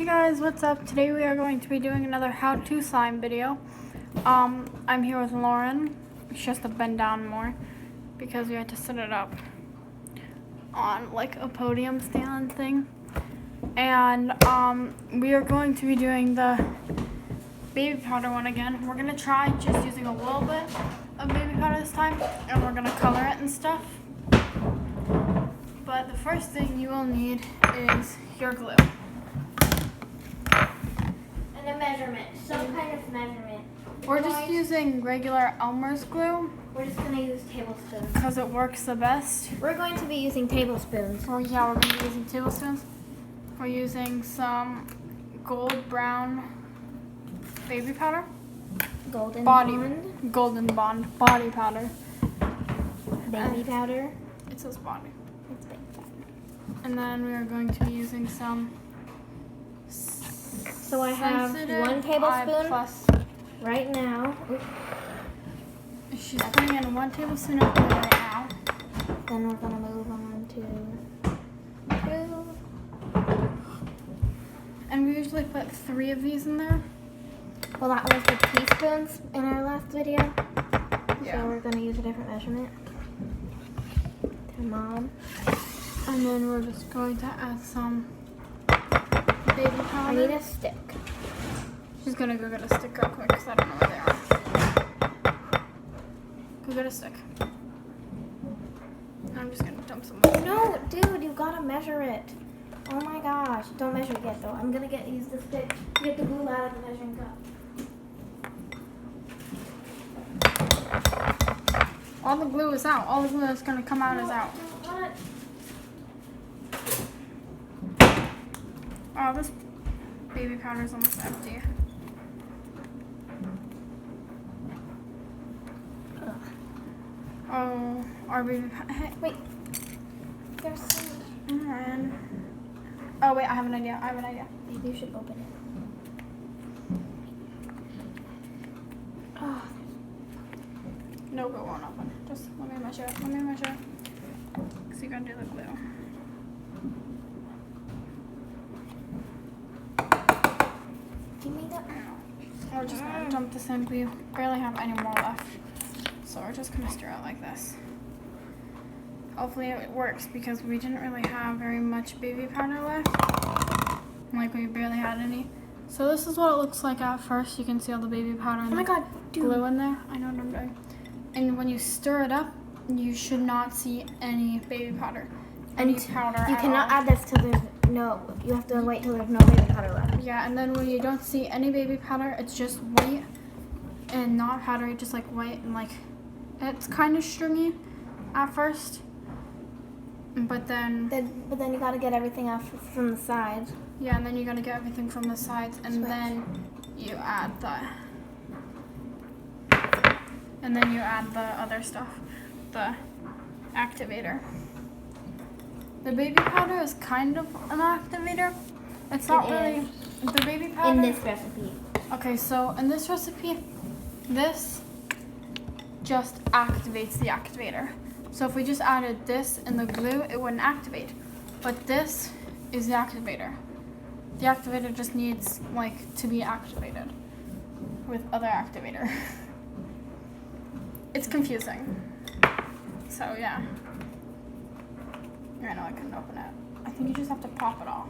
Hey guys, what's up? Today we are going to be doing another how-to slime video. I'm here with Lauren. She has to bend down more because we had to set it up on like a podium stand thing. And we are going to be doing the baby powder one again. We're gonna try just using a little bit of baby powder this time, and we're gonna color it and stuff. But the first thing you will need is your glue. And a measurement, some kind of measurement. We're just using regular Elmer's glue We're just going to use tablespoons. because it works the best. We're going to be using tablespoons. Oh yeah, we're going to be using tablespoons. We're using some gold brown baby powder. Golden Bond body powder. baby powder. It says body. It's baby powder. And then we are going to be using some So I have sensitive 1 tablespoon plus. right now. Oop. She's putting in 1 tablespoon of glue right now. Then we're going to move on to 2. And we usually put 3 of these in there. Well, that was the teaspoons in our last video. Yeah. So we're going to use a different measurement. To Mom. And then we're just going to add some baby I powder. need a stick. She's gonna go get a stick real quick because I don't know where they are. Go get a stick. I'm just gonna dump some. No, dude, you gotta measure it. Oh my gosh. Don't measure it yet, though. I'm gonna use the stick to get the glue out of the measuring cup. All the glue is out. All the glue that's gonna come out is out. What? Oh, this baby powder is almost empty. Oh, our baby powder. Hey, Wait. There's so much. and oh wait, I have an idea. Maybe you should open it. Oh, Nope, it won't open. Just let me measure it. Because you gotta do the glue. give me the. We're just gonna dump this in. We barely have any more left. So we're just gonna stir it like this. Hopefully it works because we didn't really have very much baby powder left. Like we barely had any. So this is what it looks like at first. You can see all the baby powder and Oh my god, dude. glue in there. I know what I'm doing. And when you stir it up, you should not see any baby powder. Any powder You at cannot all. add this till there's no. You have to wait till there's no baby powder left. Yeah, and then when you don't see any baby powder, it's just white and not powdery, just like white and like it's kind of stringy at first, but then But then you gotta get everything off from the sides. yeah, and then you gotta get everything from the sides, and Switch. then you add the other stuff, the activator. The baby powder is kind of an activator. It's not It really the baby powder. In this recipe. Okay, so in this recipe, this just activates the activator. So if we just added this in the glue, it wouldn't activate. But this is the activator. The activator just needs like to be activated with other activator. It's confusing. So yeah. I know I couldn't open it. I think you just have to pop it off.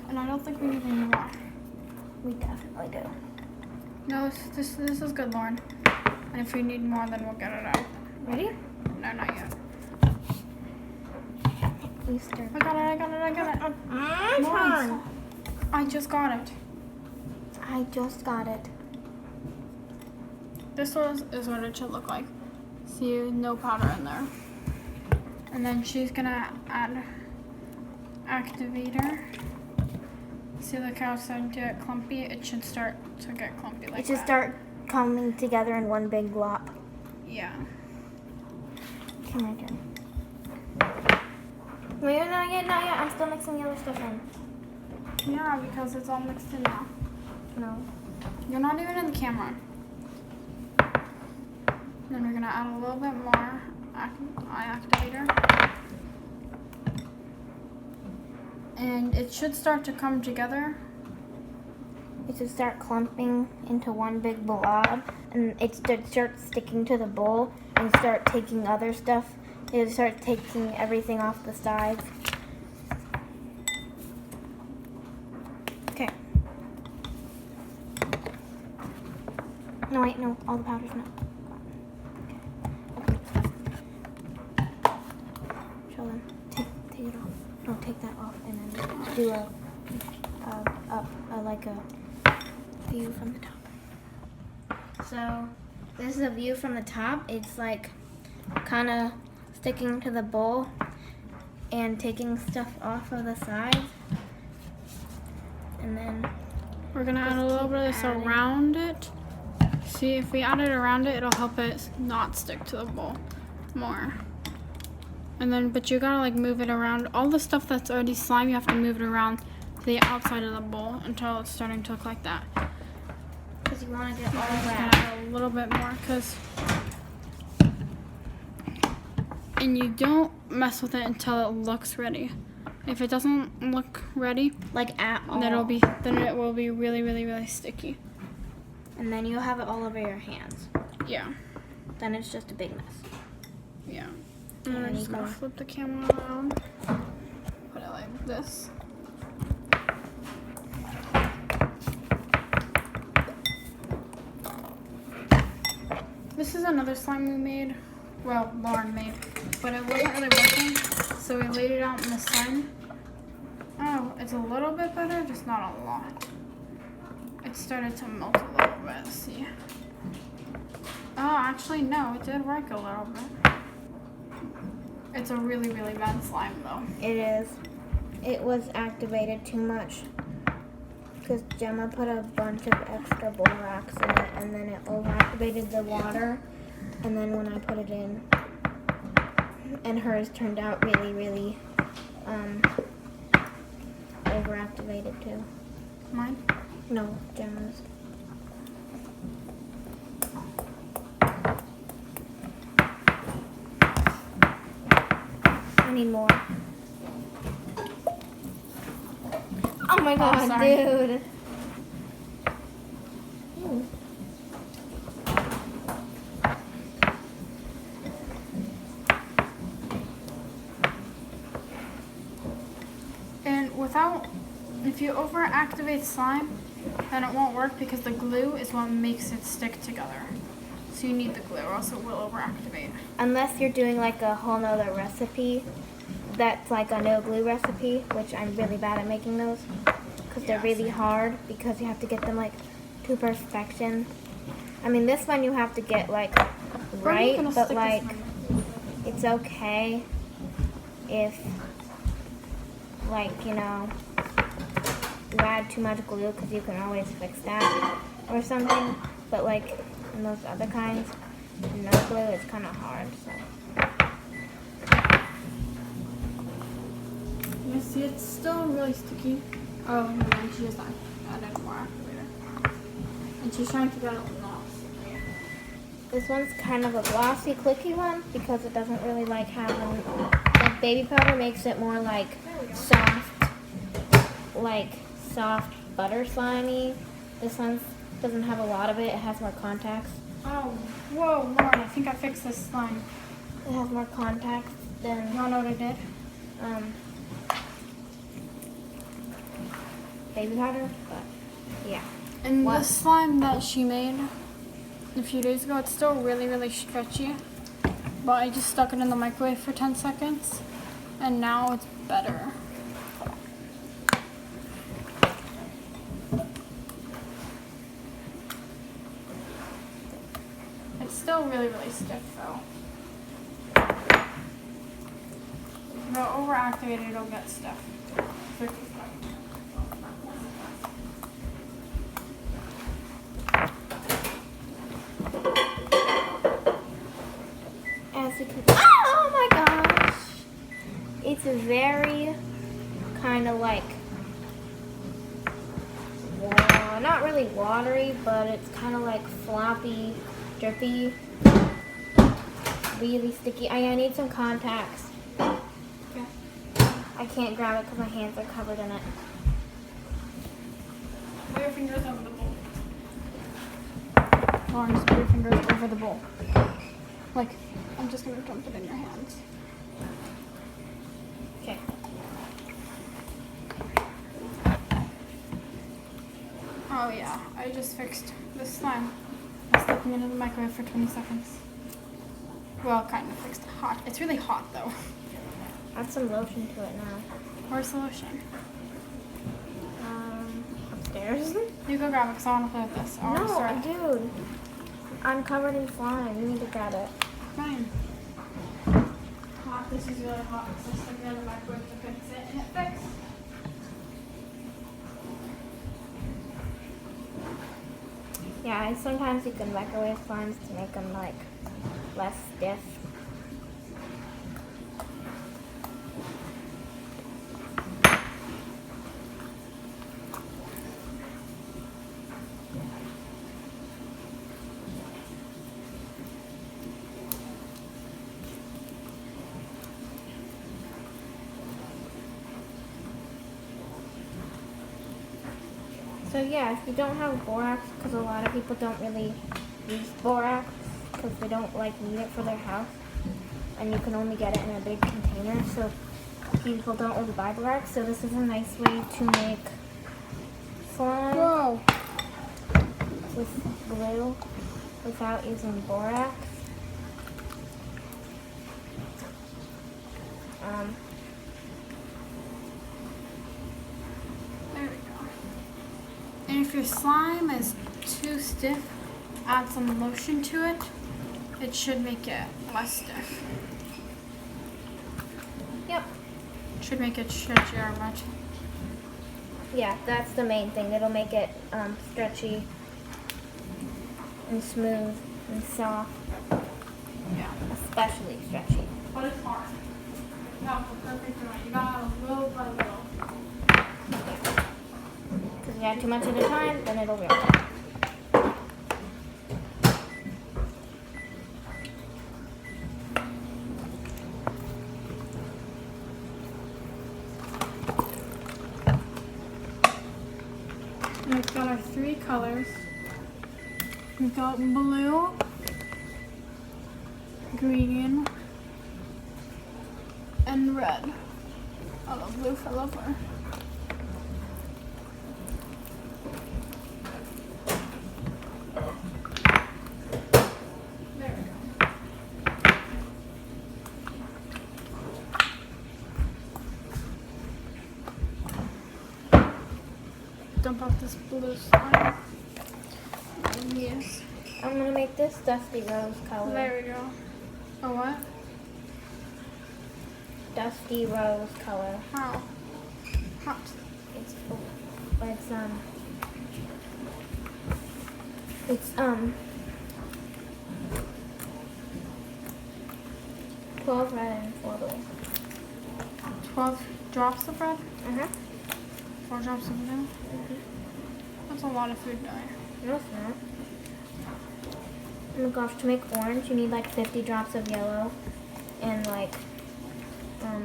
And I don't think we need any more. We definitely do. No, this is good, Lauren. And if we need more, then we'll get it out. Ready? No, not yet. We stir. I got it. My Nice. turn. I just got it. I just got it. This is what it should look like. See, no powder in there. And then she's gonna add activator. See, look how it's starting to get clumpy? It should start to get clumpy like that. It should start coming together in one big glop. Yeah. Okay, my turn. Wait, not yet. I'm still mixing the other stuff in. Yeah, because it's all mixed in now. No. You're not even in the camera. Then we're gonna add a little bit more eye activator. And it should start to come together. It should start clumping into one big blob, and it starts sticking to the bowl, and start taking other stuff. It starts taking everything off the sides. Okay. No, wait, no, all the powder's not. Okay. Show them. Take it off. No, take that off, and then do a view from the top. So this is a view from the top. It's like kind of sticking to the bowl and taking stuff off of the sides. And then We're gonna add a little bit of this around it. See, if we add it around it, it'll help it not stick to the bowl more. And then, but you gotta like move it around. All the stuff that's already slime, you have to move it around to the outside of the bowl until it's starting to look like that. because you want to get all I'm just gonna that. add a little bit more, and you don't mess with it until it looks ready. If it doesn't look ready, Like at all. then it will be really, really, really sticky. And then you'll have it all over your hands. Yeah, Then it's just a big mess. yeah. And then I'm just gonna flip the camera around, put it like this. This is another slime we made. Well, Lauren made, but it wasn't really working, so we laid it out in the sun. Oh, it's a little bit better, just not a lot. It started to melt a little bit. Let's see. Oh, actually, no, it did work a little bit. It's a really, really bad slime, though. It is. It was activated too much. Because Gemma put a bunch of extra borax in it, and then it overactivated the water. And then when I put it in, and hers turned out really, really overactivated too. Mine? No, Gemma's. I need more. Oh my god, sorry. dude. Ooh. And if you overactivate slime, then it won't work because the glue is what makes it stick together. So you need the glue or else it will overactivate. Unless you're doing like a whole nother recipe that's like a no glue recipe, which I'm really bad at making those because they're Yeah, really same. hard because you have to get them like to perfection. I mean, this one you have to get like Where are you right, gonna but stick like this one? it's okay if like, you know, you add too much glue because you can always fix that or something, but like in those other kinds, no glue is kind of hard, so. You see, it's still really sticky. Oh, no, and she just added more activator. And she's trying to get it not sticky. This one's kind of a glossy, clicky one because it doesn't really like having, like baby powder makes it more like soft butter slimy. This one doesn't have a lot of it. It has more contacts. Oh, whoa, Lauren, I think I fixed this slime. It has more contacts You than wanna know what I did? baby powder, but yeah. And What? the slime that she made a few days ago, it's still really, really stretchy. But I just stuck it in the microwave for 10 seconds. And now it's better. It's still really, really stiff though. If you go overactivated, it'll get stiff. As you can, oh my gosh! It's very kind of like, not really watery, but it's kind of like floppy, drippy, really sticky. I need some contacts. Okay. I can't grab it because my hands are covered in it. Put your fingers over the bowl. Lauren, just put your fingers over the bowl. Like, I'm just gonna dump it in your hands. Okay. Oh yeah, I just fixed this slime by slipping it in the microwave for 20 seconds. Well, kind of fixed it. Hot. It's really hot though. Add some lotion to it now. Where's the lotion? Upstairs. You go grab it because I want to play with this. I want to start it. Dude. I'm covered in slime. You need to grab it. Fine. Hot. This is really hot. So I stuck it in the microwave to fix it, and it fixed. Yeah, sometimes you can microwave slimes to make them like less stiff. So yeah, if you don't have borax, because a lot of people don't really use borax because they don't like need it for their house, and you can only get it in a big container, so people don't really buy borax. So this is a nice way to make slime Whoa. with glue without using borax. There we go. And if your slime is too stiff, add some lotion to it. It should make it less stiff. Yep. Should make it stretchier much. Yeah, that's the main thing. It'll make it stretchy and smooth and soft, Yeah. especially stretchy. But it's hard. That's the perfect amount. You gotta little by little. Because if you add too much at a time, then it'll rip. And we've got our three colors. We've got blue, green, and red. Oh, the blue fell over. There we go. Dump out this blue slime. Yes. I'm going to make this dusty rose color. There we go. Oh, what? Dusty rose color. How? Hot. It's 12 red and 4 blue. 12 drops of red? Uh-huh. 4 drops of blue? That's a lot of food dye. No, it's not. Oh my gosh, to make orange, you need like 50 drops of yellow and like, I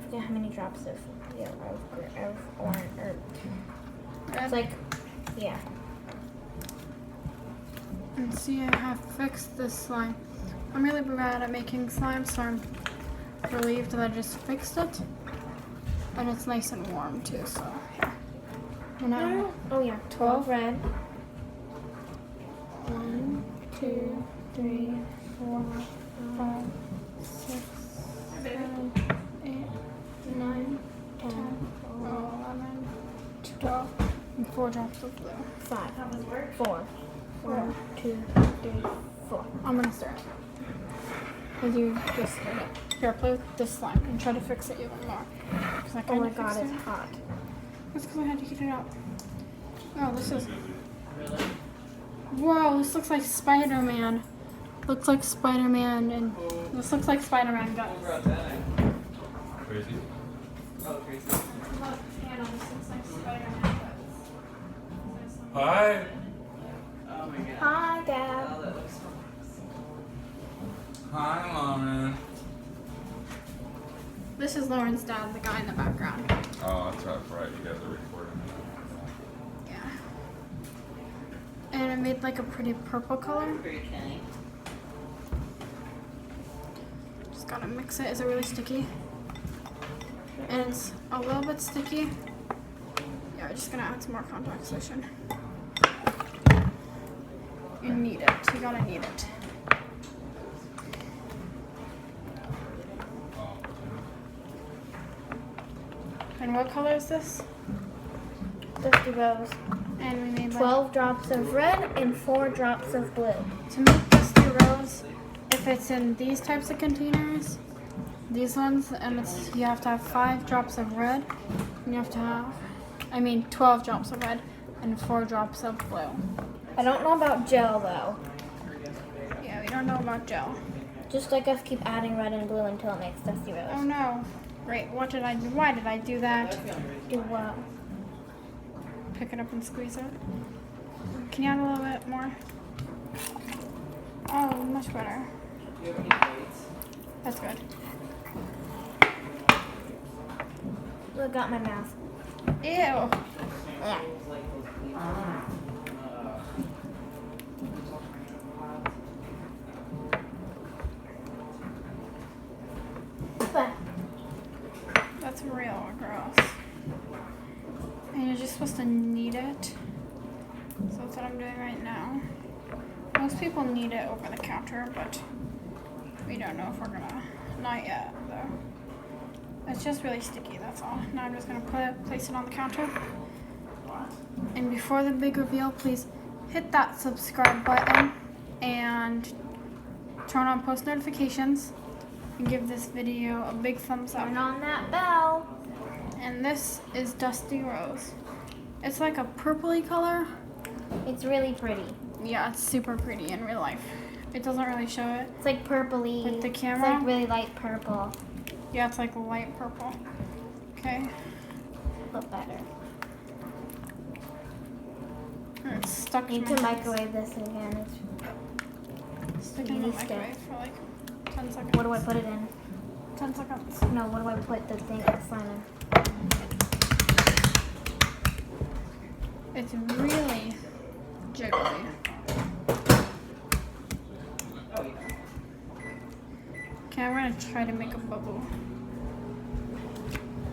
forget how many drops of yellow, of orange, or, it's like, yeah. And see, I have fixed this slime. I'm really bad at making slime, so I'm relieved that I just fixed it. And it's nice and warm too, so yeah. And now, Oh yeah, 12 red. 1, 2, 3, 4, 5, 6, 7, 8, 9, 10, 11, 12, and 4 drops of blue. 5, 4, 1, 2, 3, 4. I'm gonna start. As you just here, play with this slime and try to fix it even more. 'Cause I Oh kinda my god, fixed it's it. hot. That's because I had to heat it up. Oh, this is. Whoa, this looks like Spider-Man. Looks like Spider-Man, and this looks like Spider-Man guts. Crazy. Oh, crazy. Look, Hannah, this looks like Spider-Man guts. Hi. Oh my god. Hi, Dad. Oh, that looks fun. Hi, Lauren. This is Lauren's dad, the guy in the background. Oh, that's right. You guys are recording. Yeah. And I made like a pretty purple color. Very Kenny. Just gotta mix it. Is it really sticky? And it's a little bit sticky. Yeah, we're just gonna add some more contact solution. You need it. You gotta need it. And what color is this? Dusty Rose. And we made like 12 drops of red and 4 drops of blue. to make Dusty Rose, if it's in these types of containers, these ones, and it's you have to have 5 drops of red, and you have to have, 12 drops of red and 4 drops of blue. I don't know about gel though. Yeah, we don't know about gel. Just like us keep adding red and blue until it makes Dusty Rose. Oh no. Wait, what did I do? Why did I do that? Do what? Pick it up and squeeze it. Can you add a little bit more? Oh, much better. Do you have any plates? That's good. Look, got my mouth. Ew. Yeah. But That's real gross. And you're just supposed to knead it. So that's what I'm doing right now. Most people knead it over the counter, but we don't know if we're gonna. Not yet, though. It's just really sticky, that's all. Now I'm just gonna place it on the counter. And before the big reveal, please hit that subscribe button and turn on post notifications and give this video a big thumbs up. turn on that bell. And this is Dusty Rose. It's like a purpley color. It's really pretty. Yeah, it's super pretty in real life. It doesn't really show it. It's like purpley. With the It's camera? like really light purple. Yeah, it's like light purple. Okay. But better. And it's stuck Need in to my microwave this again. Stick it in the Use it. microwave for like 10 seconds. What do I put it in? 10 seconds. No, what do I put the thing the slime in? It's really jiggly. Oh, yeah. Okay, I'm gonna try to make a bubble.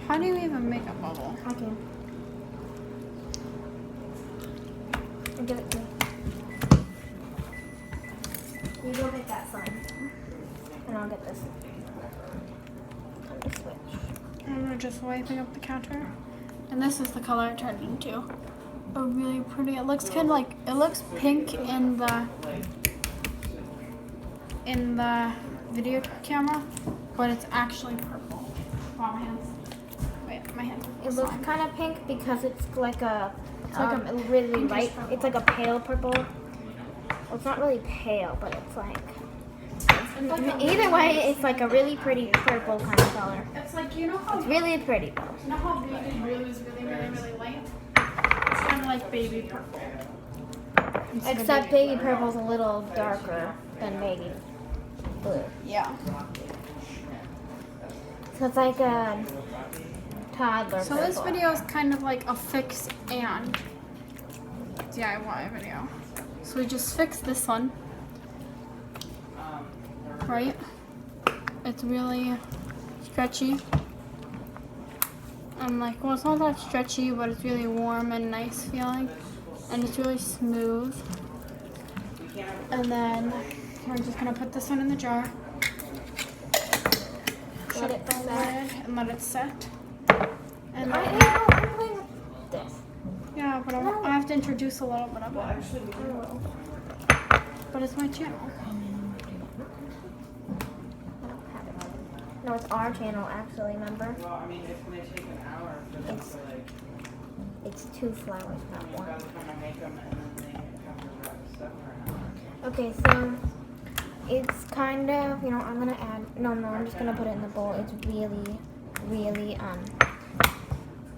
How do you even make a bubble? Okay. Give it to me. You go get that slime. And I'll get this. Time to switch. I'm just wiping up the counter. And this is the color it turned into. Oh, really pretty. It looks kind of like, it looks pink in the video camera, but it's actually purple. Wow, my hands. Wait, my hands. It looks kind of pink because it's like a, like a really pinkish light. purple. It's like a pale purple. Well, it's not really pale, but it's like. Either way, it's like a really pretty purple kind of color. It's like, you know how It's really pretty though. you know how baby blue is really, really, really light? It's kind of like baby purple. Instead of Except baby purple's a little darker than baby blue. Yeah. So it's like a toddler So this purple. video is kind of like a fix and DIY video. So we just fixed this one, right? It's really stretchy. And like, well, it's not that stretchy, but it's really warm and nice feeling. And it's really smooth. And then we're just gonna put this one in the jar. Shut it the set. lid and let it set. And I then, know, I'm playing with this. yeah, but I have to introduce a little bit of it. But it's my channel. No, it's our channel actually, remember? Well, I mean, it's gonna take an hour for them to like, It's 2 flowers, not by 1. the time I make them, and then they have to wrap stuff for an hour. Okay, so it's kind of, I'm gonna add, no, I'm just gonna put it in the bowl. It's really, really,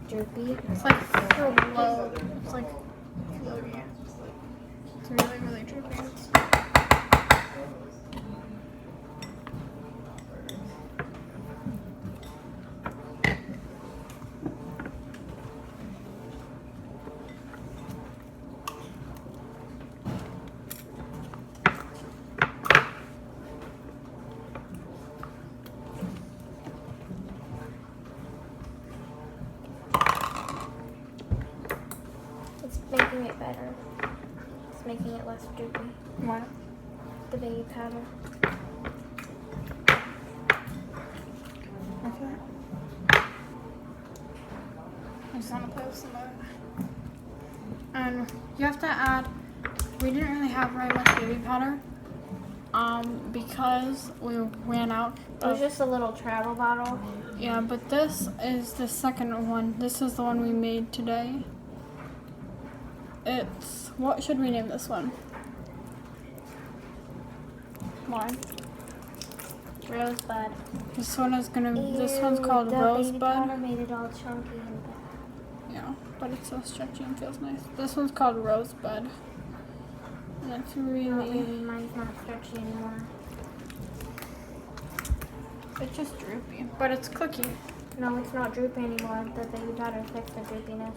droopy. It's like flow. It's like floaty. It's really, really droopy. making it better. It's making it less droopy. What? The baby powder. Okay. I just want to play with some of it. And you have to add, we didn't really have very much baby powder, because we ran out It was of, just a little travel bottle. yeah, but this is the second one. This is the one we made today. It's, what should we name this one? Lauren? Rosebud. This one is gonna, this one's called the baby Rosebud. powder made it all chunky and bad. Yeah, but it's so stretchy and feels nice. This one's called Rosebud. And it's Not really, really, mine's not stretchy anymore. it's just droopy, but it's cookie. No, it's not droopy anymore. The baby powder fixed the droopiness.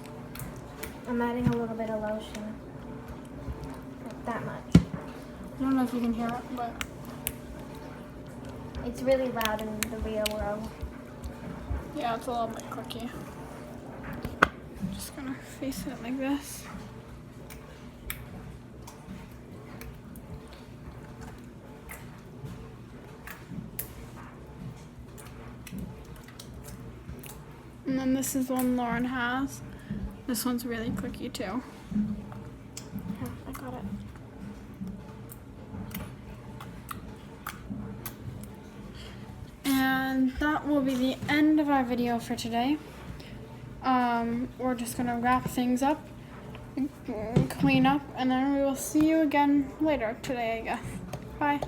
I'm adding a little bit of lotion. Not that much. I don't know if you can hear it, but It's really loud in the real world. yeah, it's a little bit cookie. Just gonna face it like this. And then this is one Lauren has. This one's really cookie too. Yeah, I got it. And that will be the end of our video for today. We're just gonna wrap things up, clean up, and then we will see you again later today, I guess. Bye.